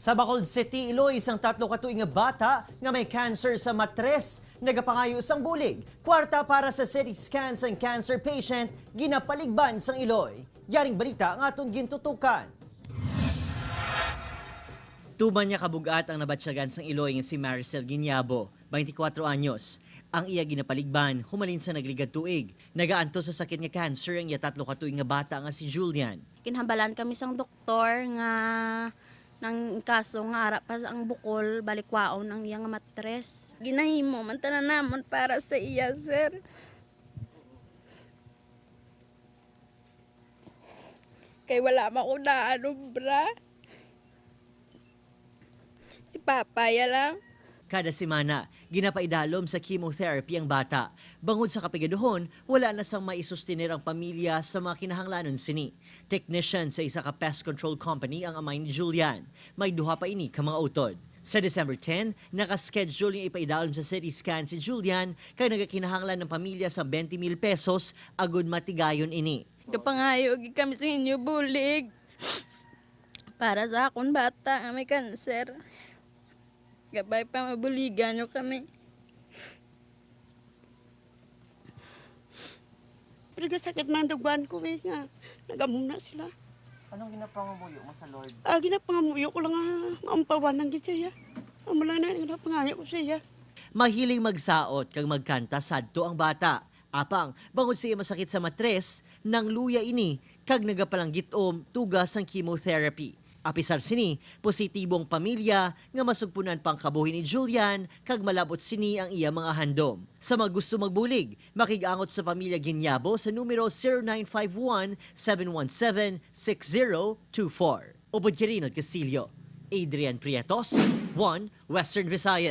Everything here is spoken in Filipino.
Sa Bacolod City, Iloy, isang 3 katuig nga bata nga may cancer sa matres, nagapangayo sang bulig. Kwarta para sa city scans ang cancer patient, ginapaligban sang Iloy. Yaring balita ang atong gintutukan. Tuman niya kabugat ang nabatsyagan sang Iloy nga si Maricel Guiñabo, 24 anyos. Ang iya ginapaligban, humalin sa nagligad tuig. Nagaanto sa sakit nga cancer ang iya 3 katuig nga bata nga si Julian. Kinhambalan kami sang doktor nga nang kaso nga ara pa ang bukol balikwaon ang iyang matres. Ginahimo man tanan namon para sa iya, sir. Kay wala maunaan, bra. Si Papaya lang. Kada semana, ginapaidalom sa chemotherapy ang bata. Bangod sa kapigaduhon, wala na sang maisustinir ang pamilya sa mga kinahanglanon sini. Technician sa isa ka pest control company ang amay ni Julian. May duha pa ini ka mga utod. Sa December 10, nakaschedule yung ipaidalom sa city scan si Julian kay nagakinahanglan ng pamilya sa 20,000 pesos agud matigayon ini. Kapangayo kami sa inyo bulig. Para sa akong bata nga may kanser. Gabay pa mabuligan nyo kami. Pero sakit man duguan ko nga. Nagamuna sila. Anong ginapangamuyo mo sa Lord? Ginapangamuyo ko lang maampawan ng siya. Amalang na ginapangayo ko siya. Mahiling magsaot kag magkanta sadto ang bata. Apang, bangod siya masakit sa matres, nang luya ini kag nagapalanggitom tugas ang chemotherapy. Apisar sini, positibong pamilya nga masugpunan pang kabuhi ni Julian kag malabot sini ang iya mga handom. Sa mga gusto magbulig, makigangot sa pamilya Guiñabo sa numero 0951-717-6024. Upod Kirinod Castillo, Adrian Prietos, 1 Western Visayas.